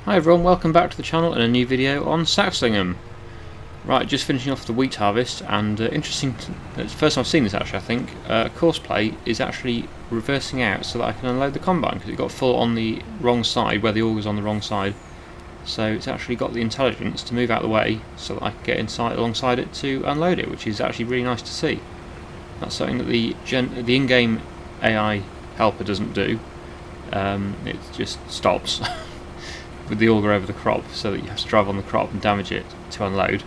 Hi everyone, welcome back to the channel and a new video on Saxlingham. Right, just finishing off the wheat harvest, and interesting, it's the first time I've seen this actually I think, Courseplay is actually reversing out so that I can unload the combine, because it got full on the wrong side, where the auger's on the wrong side. So it's actually got the intelligence to move out of the way so that I can get inside alongside it to unload it, which is actually really nice to see. That's something that the in-game AI helper doesn't do. It just stops with the auger over the crop, so that you have to drive on the crop and damage it to unload.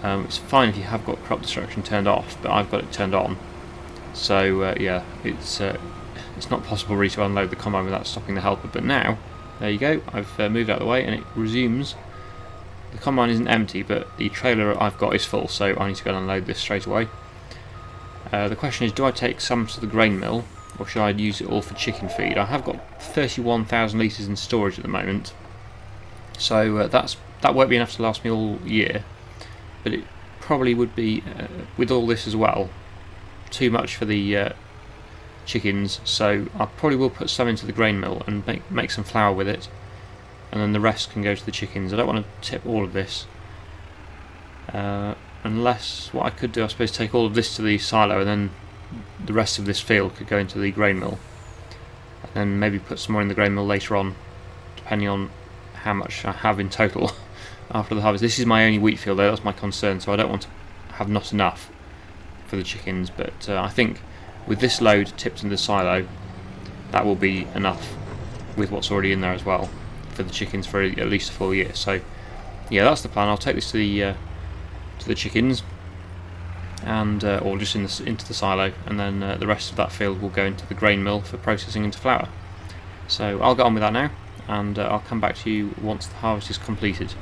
It's fine if you have got crop destruction turned off, but I've got it turned on. So yeah, it's not possible really to unload the combine without stopping the helper. But now, there you go, I've moved out of the way and it resumes. The combine isn't empty, but the trailer I've got is full, so I need to go and unload this straight away. The question is, do I take some to the grain mill, or should I use it all for chicken feed? I have got 31,000 litres in storage at the moment, so that won't be enough to last me all year, but it probably would be, with all this as well, too much for the chickens, so I probably will put some into the grain mill and make some flour with it, and then the rest can go to the chickens. I don't want to tip all of this, unless what I could do, I suppose, take all of this to the silo, and then the rest of this field could go into the grain mill, and then maybe put some more in the grain mill later on, depending on how much I have in total after the harvest. This is my only wheat field though, that's my concern, so I don't want to have not enough for the chickens, but I think with this load tipped in the silo, that will be enough with what's already in there as well for the chickens for at least a full year. So yeah, that's the plan. I'll take this to the chickens, and or just into the silo, and then the rest of that field will go into the grain mill for processing into flour. So I'll get on with that now, and I'll come back to you once the harvest is completed.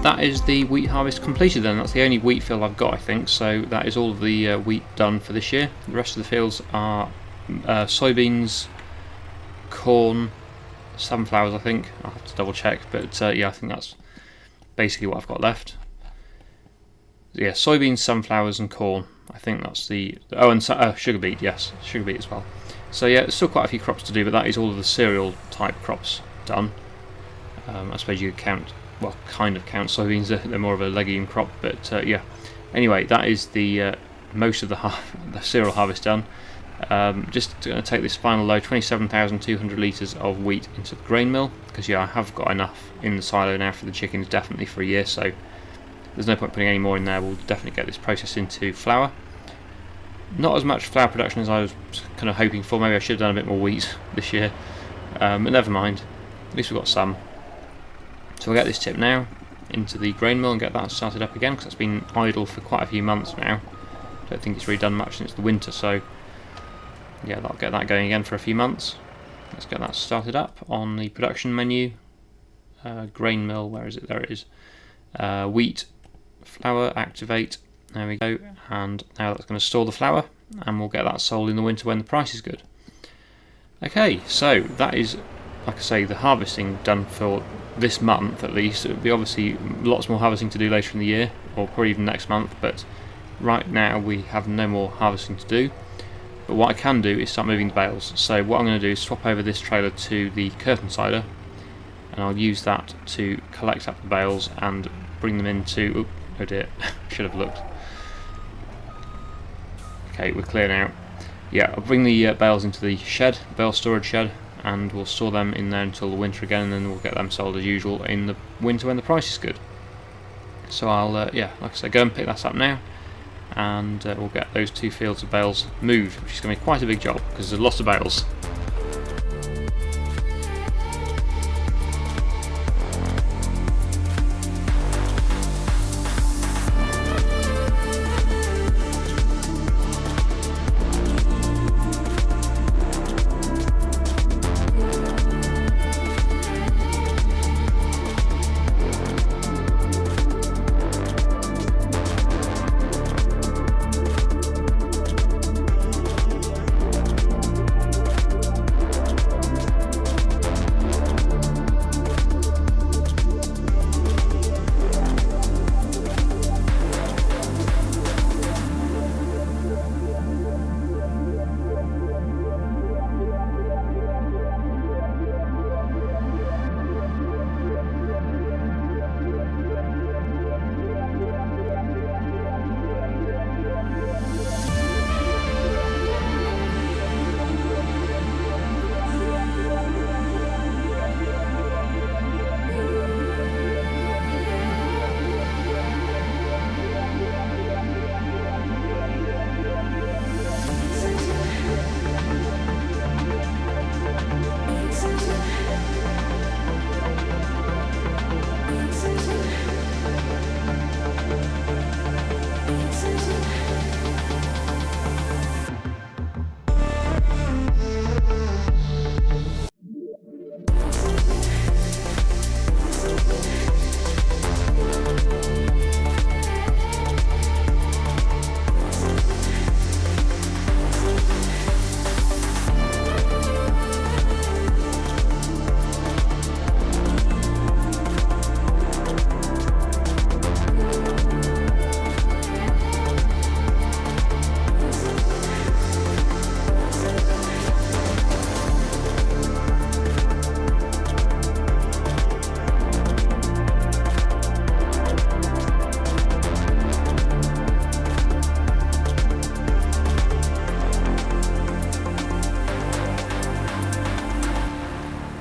That is the wheat harvest completed then. That's the only wheat field I've got, I think, so that is all of the wheat done for this year. The rest of the fields are soybeans, corn, sunflowers I think. I'll have to double check, but yeah, I think that's basically what I've got left. Yeah, soybeans, sunflowers and corn. I think that's the... oh, and sugar beet, yes, sugar beet as well. So yeah, there's still quite a few crops to do, but that is all of the cereal type crops done. I suppose you could count... well, kind of count soybeans, they're more of a legume crop, but yeah. Anyway, that is the most of the cereal harvest done. Just going to take this final load, 27,200 litres of wheat into the grain mill, because yeah, I have got enough in the silo now for the chickens, definitely for a year, so there's no point putting any more in there. We'll definitely get this processed into flour. Not as much flour production as I was kind of hoping for. Maybe I should have done a bit more wheat this year, but never mind, at least we've got some. So we'll get this tip now into the grain mill and get that started up again, because it's been idle for quite a few months now. Don't think it's really done much since the winter, so yeah, that'll get that going again for a few months. Let's get that started up on the production menu, grain mill, where is it? There it is. Wheat, flour, activate. There we go. And now that's going to store the flour, and we'll get that sold in the winter when the price is good. Okay, so that is, like I say, the harvesting done for this month at least. It'll be obviously lots more harvesting to do later in the year, or probably even next month, but right now we have no more harvesting to do. But what I can do is start moving the bales. So what I'm going to do is swap over this trailer to the curtain sider, and I'll use that to collect up the bales and bring them into... oh dear, should have looked. Okay, we're clear now. Yeah, I'll bring the bales into the shed, bale storage shed, and we'll store them in there until the winter again, and then we'll get them sold as usual in the winter when the price is good. So I'll, yeah, like I say, go and pick that up now, and we'll get those 2 fields of bales moved, which is going to be quite a big job because there's a lot of bales.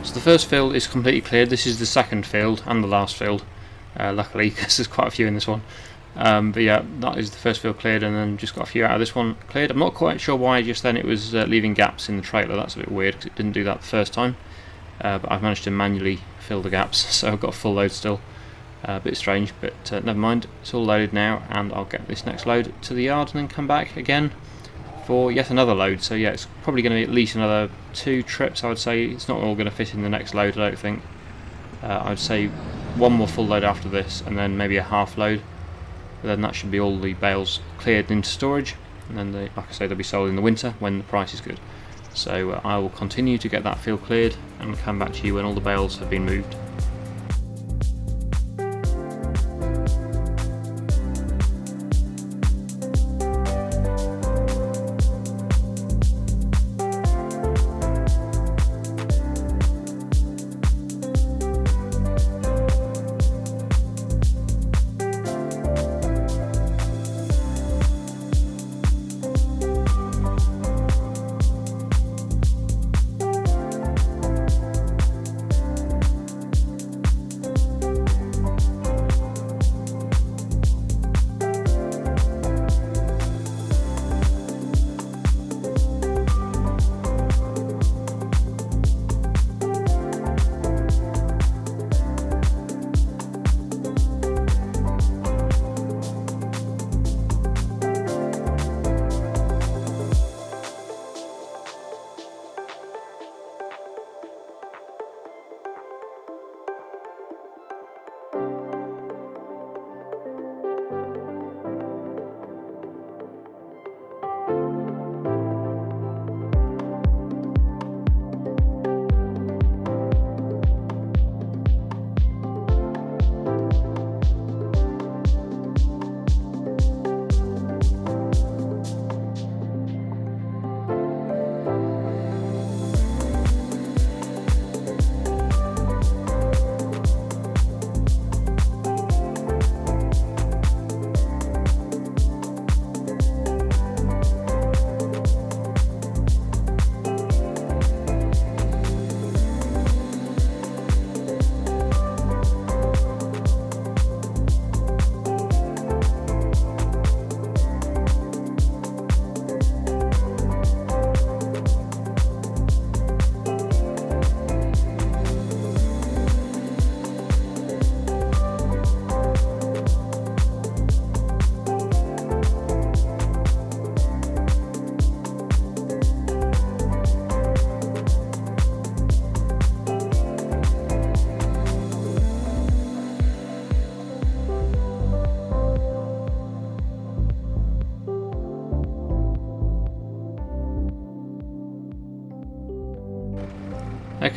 So the first field is completely cleared. This is the second field and the last field, luckily, because there's quite a few in this one. But yeah, that is the first field cleared, and then just got a few out of this one cleared. I'm not quite sure why just then it was leaving gaps in the trailer. That's a bit weird because it didn't do that the first time. But I've managed to manually fill the gaps, so I've got a full load still. A bit strange, but never mind. It's all loaded now, and I'll get this next load to the yard and then come back again for yet another load. So yeah, it's probably going to be at least another 2 trips, I would say. It's not all going to fit in the next load, I don't think. I would say one more full load after this, and then maybe a half load. But then that should be all the bales cleared into storage, and then they, like I say, they'll be sold in the winter when the price is good. So I will continue to get that field cleared and come back to you when all the bales have been moved.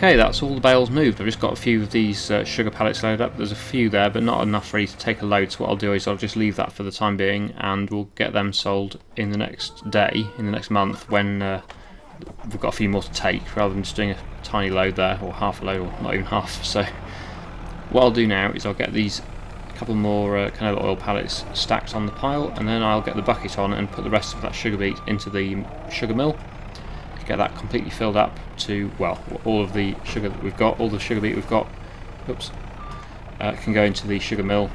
Okay, that's all the bales moved. I've just got a few of these sugar pallets loaded up. There's a few there, but not enough ready to take a load. So what I'll do is I'll just leave that for the time being, and we'll get them sold in the next day, in the next month, when we've got a few more to take, rather than just doing a tiny load there, or half a load, or not even half. So what I'll do now is I'll get these couple more canola oil pallets stacked on the pile, and then I'll get the bucket on and put the rest of that sugar beet into the sugar mill. Get that completely filled up to, well, all of the sugar that we've got, all the sugar beet we've got, can go into the sugar mill,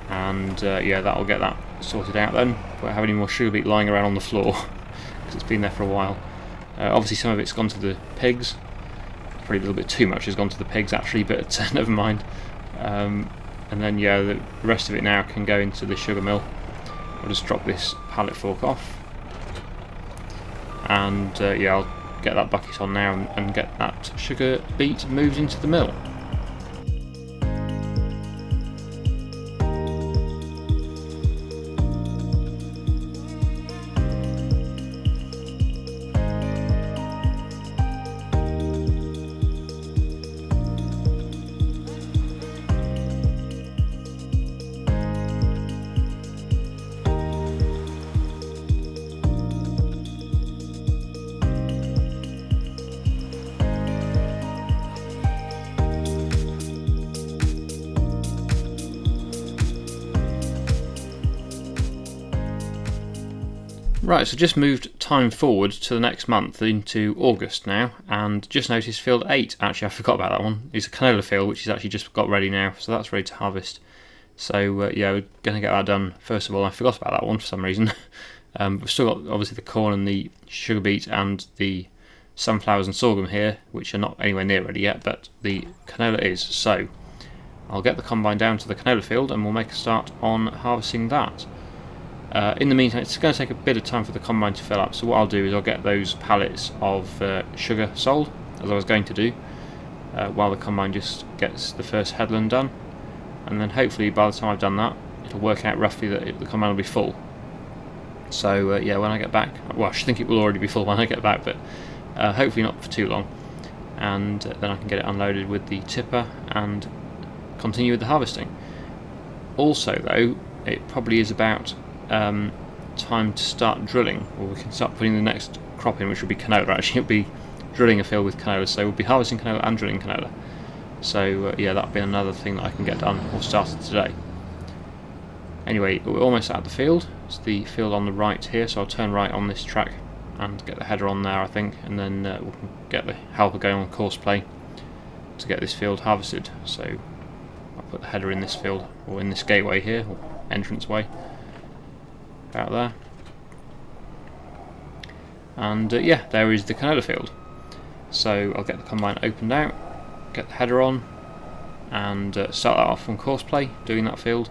and yeah, that'll get that sorted out then. Won't have any more sugar beet lying around on the floor because it's been there for a while. Obviously some of it's gone to the pigs, probably a little bit too much has gone to the pigs actually, but never mind. And then yeah, the rest of it now can go into the sugar mill. I'll just drop this pallet fork off, and yeah, I'll get that bucket on now and get that sugar beet moved into the mill. Right, so just moved time forward to the next month, into August now, and just noticed field 8, actually I forgot about that one, is a canola field which is actually just got ready now, so that's ready to harvest. So yeah, we're going to get that done first of all. I forgot about that one for some reason. We've still got obviously the corn and the sugar beet and the sunflowers and sorghum here, which are not anywhere near ready yet, but the canola is. So I'll get the combine down to the canola field and we'll make a start on harvesting that. In the meantime, it's going to take a bit of time for the combine to fill up, so what I'll do is I'll get those pallets of sugar sold, as I was going to do, while the combine just gets the first headland done, and then hopefully by the time I've done that, it'll work out roughly that the combine will be full. So yeah, when I get back, well, I should think it will already be full when I get back, but hopefully not for too long, and then I can get it unloaded with the tipper and continue with the harvesting. Also though, it probably is about time to start drilling, or we can start putting the next crop in, which will be canola. Actually, it'll be drilling a field with canola, so we'll be harvesting canola and drilling canola. So yeah, that'll be another thing that I can get done or started today. Anyway, we're almost at the field. It's the field on the right here, so I'll turn right on this track and get the header on there, I think, and then we can get the helper going on course play to get this field harvested. So I'll put the header in this field, or in this gateway here, or entrance way. About there, and yeah, there is the canola field. So I'll get the combine opened out, get the header on, and start that off on course play, doing that field,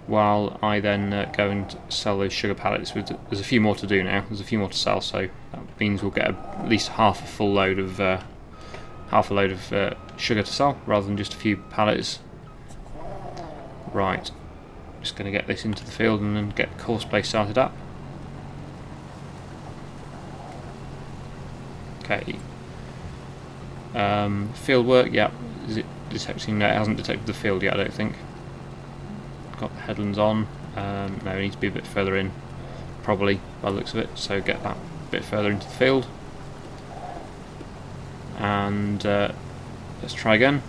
while I then go and sell those sugar pallets. There's a few more to do now, there's a few more to sell, so that means we'll get at least half a load of sugar to sell, rather than just a few pallets. Right. Just going to get this into the field and then get course play started up. Okay. Field work, yeah. Is it detecting? No, it hasn't detected the field yet, I don't think. Got the headlands on. No, it needs to be a bit further in, probably, by the looks of it. So get that a bit further into the field. And let's try again.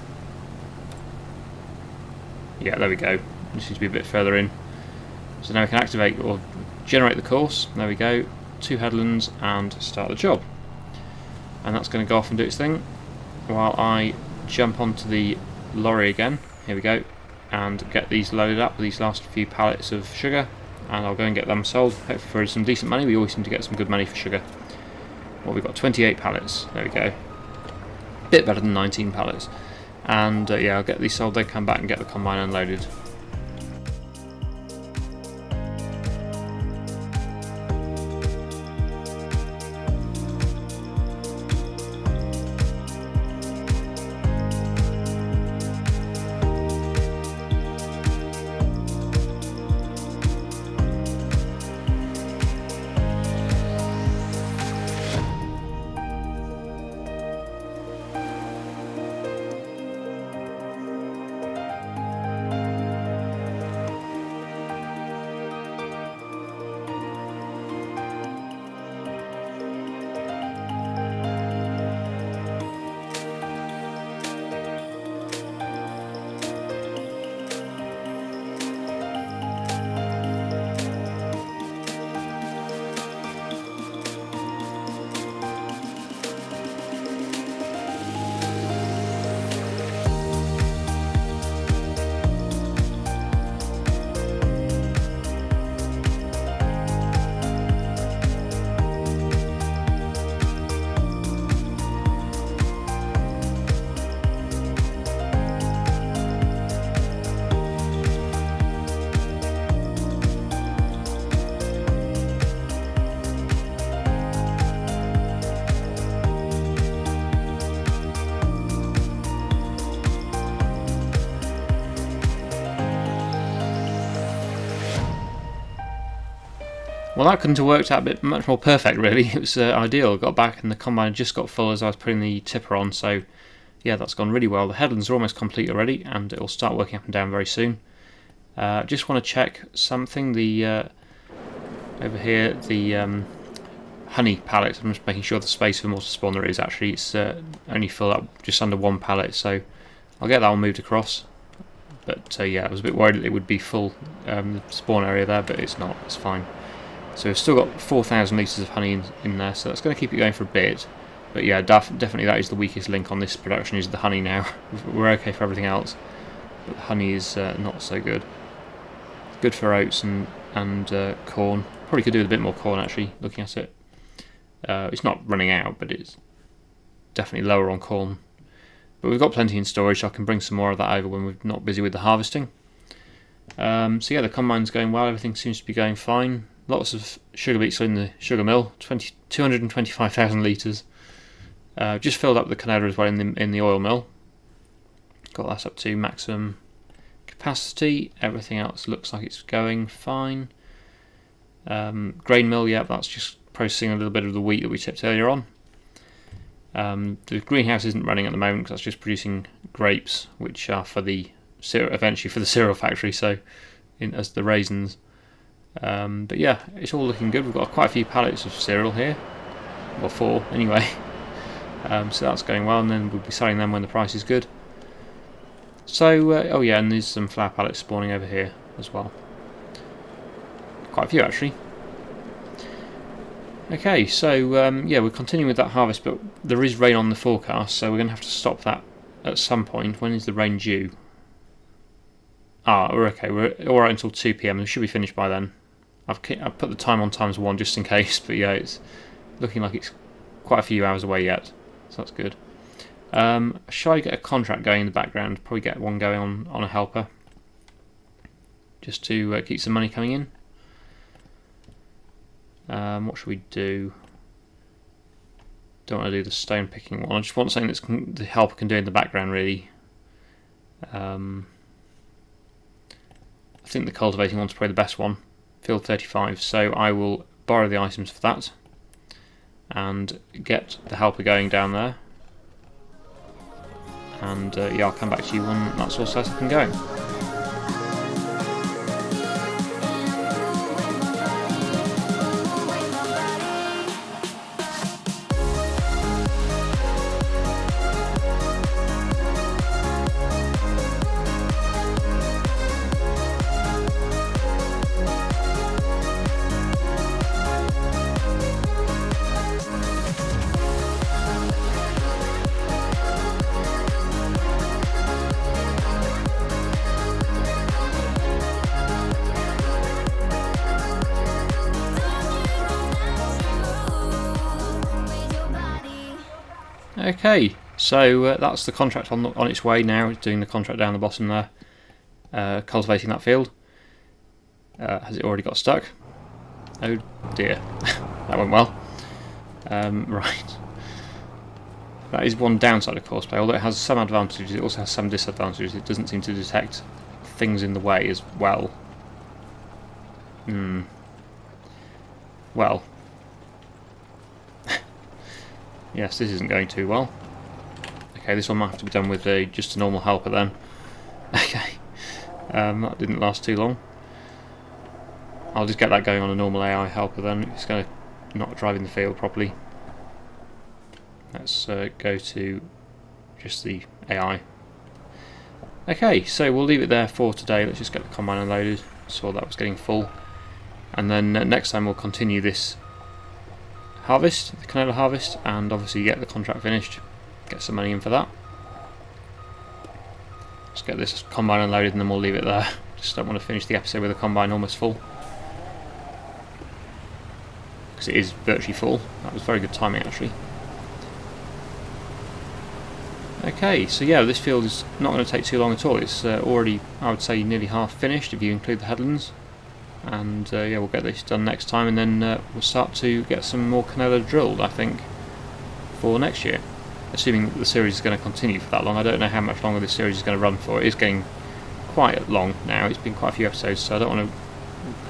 Yeah, there we go. Just needs to be a bit further in. So now we can activate or generate the course. There we go. 2 headlands and start the job. And that's going to go off and do its thing while I jump onto the lorry again. Here we go. And get these loaded up with these last few pallets of sugar. And I'll go and get them sold, hopefully for some decent money. We always seem to get some good money for sugar. Well, we've got 28 pallets. There we go. Bit better than 19 pallets. And yeah, I'll get these sold, then come back and get the combine unloaded. Well, that couldn't have worked out a bit much more perfect, really. It was ideal. Got back and the combine had just got full as I was putting the tipper on, so yeah, that's gone really well. The headlands are almost complete already, and it will start working up and down very soon. Just want to check something. The over here, the honey pallets. I'm just making sure the space for mortar spawn there is actually. It's only filled up just under 1 pallet, so I'll get that one moved across. But yeah, I was a bit worried that it would be full, the spawn area there, but it's not. It's fine. So we've still got 4,000 litres of honey in there, so that's going to keep it going for a bit. But yeah, definitely that is the weakest link on this production, is the honey now. We're okay for everything else, but the honey is not so good. Good for oats and corn. Probably could do with a bit more corn actually, looking at it. It's not running out, but it's definitely lower on corn. But we've got plenty in storage, so I can bring some more of that over when we're not busy with the harvesting. So yeah, the combine's going well, everything seems to be going fine. Lots of sugar beets are in the sugar mill, 225,000 litres. Just filled up the canola as well in the oil mill. Got that up to maximum capacity. Everything else looks like it's going fine. Grain mill, yeah, that's just processing a little bit of the wheat that we tipped earlier on. The greenhouse isn't running at the moment because that's just producing grapes, which are for the eventually for the cereal factory. So, as the raisins. But yeah, it's all looking good. We've got quite a few pallets of cereal here, well, 4 anyway. So that's going well, and then we'll be selling them when the price is good. So, oh yeah, and there's some flour pallets spawning over here as well. Quite a few actually. Okay, so yeah, we're continuing with that harvest, but there is rain on the forecast, so we're going to have to stop that at some point. When is the rain due? We're okay. We're alright until 2 PM. We should be finished by then. I've put the time on ×1 just in case, but yeah, it's looking like it's quite a few hours away yet, so that's good. Shall I get a contract going in the background? Probably get one going on a helper, just to keep some money coming in. What should we do? Don't want to do the stone picking one. I just want something that the helper can do in the background, really. I think the cultivating one's probably the best one, field 35, so I will borrow the items for that and get the helper going down there, and yeah, I'll come back to you when that's all set up and going. Okay, so that's the contract on its way now. It's doing the contract down the bottom there, cultivating that field. Has it already got stuck? Oh dear, that went well. Right, that is one downside of Courseplay. Although it has some advantages, it also has some disadvantages. It doesn't seem to detect things in the way as well. Well. Yes, this isn't going too well. Okay, this one might have to be done with just a normal helper then. Okay, that didn't last too long. I'll just get that going on a normal AI helper then. It's going to not drive in the field properly. Let's go to just the AI. Okay, so we'll leave it there for today. Let's just get the combine unloaded. Saw that was getting full. And then next time we'll continue this harvest, the canola harvest, and obviously get the contract finished, get some money in for that. Let's get this combine unloaded and then we'll leave it there. Just don't want to finish the episode with the combine almost full, because it is virtually full. That was very good timing actually. Okay, so yeah, this field is not going to take too long at all. It's already, I would say, nearly half finished if you include the headlands. And yeah, we'll get this done next time, and then we'll start to get some more canola drilled, I think, for next year, assuming that the series is going to continue for that long. I don't know how much longer this series is going to run for. It is getting quite long now. It's been quite a few episodes, so I don't want to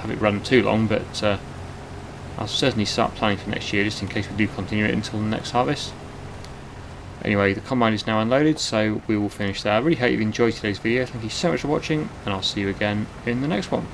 have it run too long, but I'll certainly start planning for next year just in case we do continue it until the next harvest. Anyway, the combine is now unloaded, so we will finish there. I really hope you've enjoyed today's video. Thank you so much for watching, and I'll see you again in the next one.